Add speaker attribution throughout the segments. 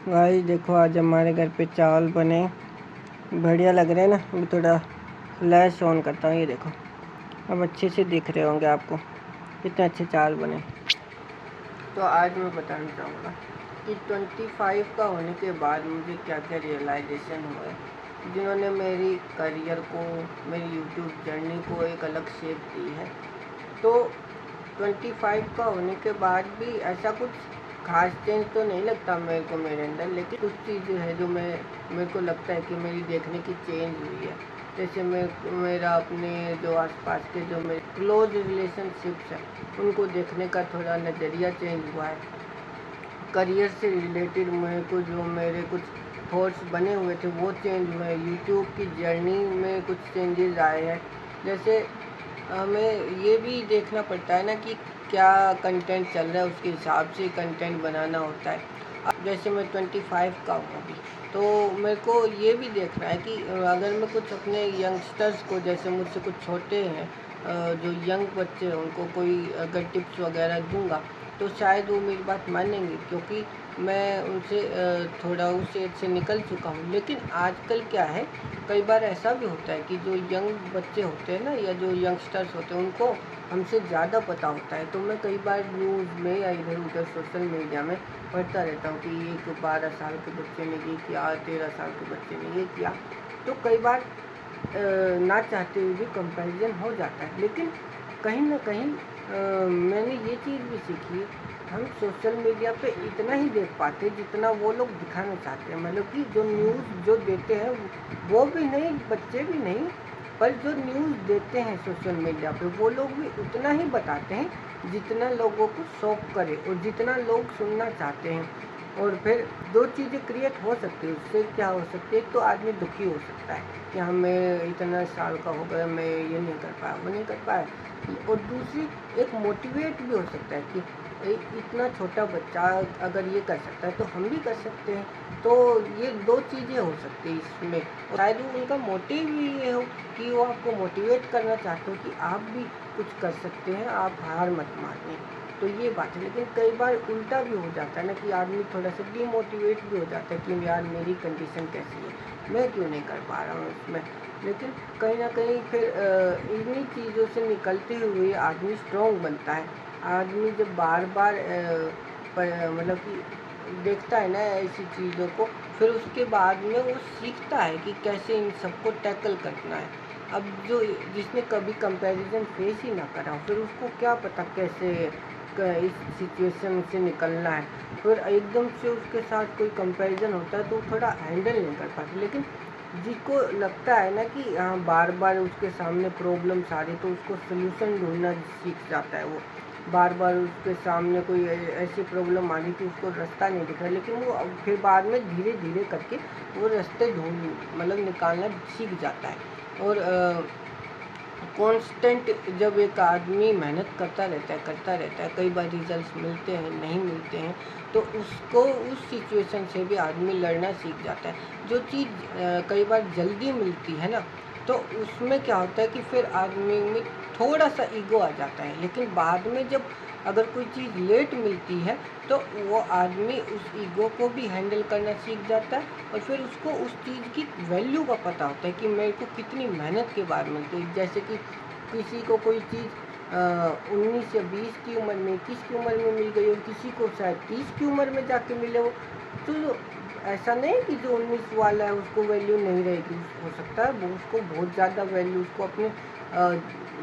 Speaker 1: भाई देखो, आज हमारे घर पे चावल बने, बढ़िया लग रहे हैं ना। मैं थोड़ा फ्लैश ऑन करता हूँ, ये देखो, अब अच्छे से दिख रहे होंगे आपको कितने अच्छे चावल बने। तो आज मैं बताना चाहूँगा कि 25 का होने के बाद मुझे क्या क्या रियलाइजेशन हुए, जिन्होंने मेरी करियर को, मेरी यूट्यूब जर्नी को एक अलग शेप दी है। तो 25 का होने के बाद भी ऐसा कुछ खास चेंज तो नहीं लगता मेरे को मेरे अंदर, लेकिन कुछ चीज़ें हैं जो मेरे को लगता है कि मेरी देखने की चेंज हुई है। जैसे मेरा अपने जो आसपास के जो मेरे क्लोज रिलेशनशिप्स हैं उनको देखने का थोड़ा नज़रिया चेंज हुआ है। करियर से रिलेटेड मेरे को जो मेरे कुछ थॉट्स बने हुए थे वो चेंज हुए। यूट्यूब की जर्नी में कुछ चेंजेस आए हैं। जैसे हमें ये भी देखना पड़ता है ना कि क्या कंटेंट चल रहा है, उसके हिसाब से कंटेंट बनाना होता है। अब जैसे मैं 25 का हूँ अभी, तो मेरे को ये भी देखना है कि अगर मैं कुछ अपने यंगस्टर्स को, जैसे मुझसे कुछ छोटे हैं, जो यंग बच्चे हैं, उनको कोई अगर टिप्स वगैरह दूंगा तो शायद वो मेरी बात मानेंगे, क्योंकि मैं उनसे थोड़ा उस एज से निकल चुका हूँ। लेकिन आजकल क्या है, कई बार ऐसा भी होता है कि जो यंग बच्चे होते हैं ना, या जो यंगस्टर्स होते हैं, उनको हमसे ज़्यादा पता होता है। तो मैं कई बार न्यूज़ में या इधर उधर सोशल मीडिया में पढ़ता रहता हूँ कि एक 12 साल के बच्चे ने ये किया, 13 साल के बच्चे ने ये किया। तो कई बार ना चाहते हुए भी कंपैरिजन हो जाता है। लेकिन कहीं ना कहीं मैंने ये चीज़ भी सीखी, हम सोशल मीडिया पे इतना ही देख पाते जितना वो लोग दिखाना चाहते हैं। मतलब कि जो न्यूज़ जो देते हैं वो भी नहीं, बच्चे भी नहीं, पर जो न्यूज़ देते हैं सोशल मीडिया पे वो लोग भी उतना ही बताते हैं जितना लोगों को शौक करे और जितना लोग सुनना चाहते हैं। और फिर दो चीज़ें क्रिएट हो सकती है, उससे क्या हो सकती है, एक तो आदमी दुखी हो सकता है कि हाँ मैं इतना साल का हो गया, मैं ये नहीं कर पाया, वो नहीं कर पाया। और दूसरी, एक मोटिवेट भी हो सकता है कि इतना छोटा बच्चा अगर ये कर सकता है तो हम भी कर सकते हैं। तो ये दो चीज़ें हो सकती हैं इसमें। और शायद वो उनका मोटिव भी ये हो कि वो आपको मोटिवेट करना चाहते हो कि आप भी कुछ कर सकते हैं, आप हार मत मानिए। तो ये बात है। लेकिन कई बार उल्टा भी हो जाता है ना कि आदमी थोड़ा सा डीमोटिवेट भी हो जाता है कि यार मेरी कंडीशन कैसी है, मैं क्यों नहीं कर पा रहा हूँ इसमें। लेकिन कहीं ना कहीं फिर इन्हीं चीज़ों से निकलते हुए आदमी स्ट्रॉन्ग बनता है। आदमी जब बार बार मतलब कि देखता है ना ऐसी चीज़ों को, फिर उसके बाद में वो सीखता है कि कैसे इन सबको टैकल करना है। अब जो जिसने कभी कंपैरिजन फेस ही ना करा, फिर उसको क्या पता कैसे इस सिचुएशन से निकलना है। फिर एकदम से उसके साथ कोई कंपैरिजन होता है तो वो थोड़ा हैंडल नहीं कर पाते। लेकिन जिसको लगता है ना कि हाँ बार बार उसके सामने प्रॉब्लम्स आ रही, तो उसको सोल्यूशन ढूंढना सीख जाता है। वो बार बार उसके सामने कोई ऐसी प्रॉब्लम आ रही कि उसको रास्ता नहीं दिख रहा, लेकिन वो फिर बाद में धीरे धीरे करके वो रास्ते ढूंढ मतलब निकालना सीख जाता है। और कांस्टेंट जब एक आदमी मेहनत करता रहता है, कई बार रिजल्ट्स मिलते हैं, नहीं मिलते हैं, तो उसको उस सिचुएशन से भी आदमी लड़ना सीख जाता है। जो चीज़ कई बार जल्दी मिलती है ना, तो उसमें क्या होता है कि फिर आदमी में थोड़ा सा ईगो आ जाता है। लेकिन बाद में जब अगर कोई चीज़ लेट मिलती है तो वो आदमी उस ईगो को भी हैंडल करना सीख जाता है, और फिर उसको उस चीज़ की वैल्यू का पता होता है कि मेरे को कितनी मेहनत के बाद मिलती है। जैसे कि किसी को कोई चीज़ 19 या 20 की उम्र में, 21 की उम्र में मिल गई हो, किसी को शायद 30 की उम्र में जाके मिले हो। तो ऐसा नहीं कि जो 19 वाला है उसको वैल्यू नहीं रहेगी, हो सकता है वो उसको बहुत ज़्यादा वैल्यू, उसको अपने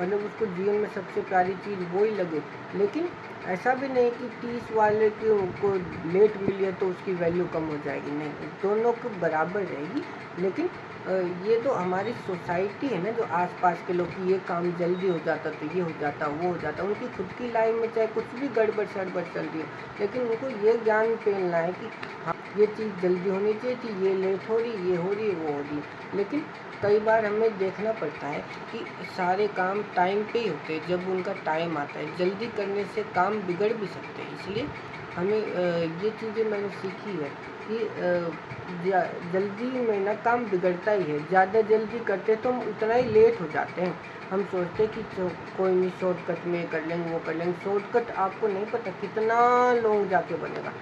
Speaker 1: मतलब उसको जीवन में सबसे प्यारी चीज़ वो ही लगे। लेकिन ऐसा भी नहीं कि 30 वाले की उनको लेट मिली है तो उसकी वैल्यू कम हो जाएगी, नहीं, दोनों को बराबर रहेगी। लेकिन ये तो हमारी सोसाइटी है ना, जो आसपास के लोग की ये काम जल्दी हो जाता तो ये हो जाता, वो हो जाता, उनकी खुद की लाइफ में चाहे कुछ भी गड़बड़ सड़बड़ चल रही है, लेकिन उनको ये ज्ञान फैलना है कि हाँ ये चीज़ जल्दी होनी चाहिए थी, ये लेट हो रही, ये हो रही, वो हो रही। लेकिन कई बार हमें देखना पड़ता है कि सारे काम टाइम पे ही होते हैं जब उनका टाइम आता है। जल्दी करने से काम बिगड़ भी सकते हैं। इसलिए हमें ये चीज़ें मैंने सीखी है कि जल्दी में ना काम बिगड़ता ही है। ज़्यादा जल्दी करते तो हम उतना ही लेट हो जाते हैं। हम सोचते कि कोई नहीं, शॉर्टकट में कर लेंगे, वो कर लेंगे। शॉर्टकट आपको नहीं पता कितना लॉन्ग जाके बनेगा।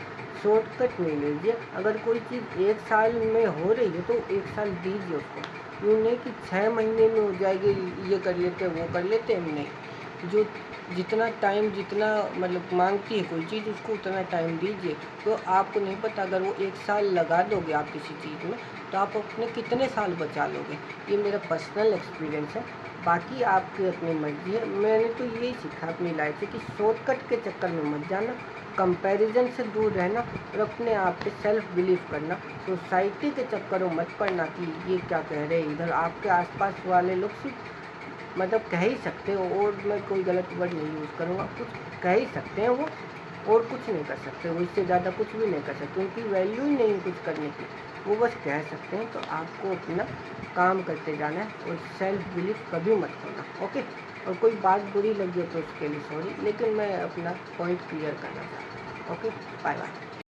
Speaker 1: शॉर्टकट नहीं लीजिए। अगर कोई चीज़ 1 साल में हो रही है तो 1 साल दीजिए उसको। यूँ नहीं कि 6 महीने में हो जाएगी, ये कर लेते वो कर लेते हम, नहीं। जो जितना टाइम जितना मतलब मांगती है कोई चीज़, उसको उतना टाइम दीजिए। तो आपको नहीं पता, अगर वो 1 साल लगा दोगे आप किसी चीज़ में तो आप अपने कितने साल बचा लोगे। ये मेरा पर्सनल एक्सपीरियंस है, बाकी आपकी अपनी मर्जी है। मैंने तो यही सीखा अपनी लाइफ से कि शॉर्टकट के चक्कर में मत जाना, कंपैरिजन से दूर रहना और अपने आप पे सेल्फ बिलीव करना। सोसाइटी के चक्करों में मत पड़ना कि ये क्या कह रहे हैं इधर। आपके आसपास वाले लोग सिर्फ मतलब कह ही सकते हो, और मैं कोई गलत वर्ड नहीं यूज़ करूँगा, कुछ कह ही सकते हैं वो, और कुछ नहीं कर सकते वो, इससे ज़्यादा कुछ भी नहीं कर सकते। उनकी वैल्यू ही नहीं कुछ करने की, वो बस कह सकते हैं। तो आपको अपना काम करते जाना है और सेल्फ बिलीफ कभी मत खोना, ओके। और कोई बात बुरी लगी हो तो उसके लिए सॉरी, लेकिन मैं अपना पॉइंट क्लियर करना चाहता हूँ। Okay, bye bye.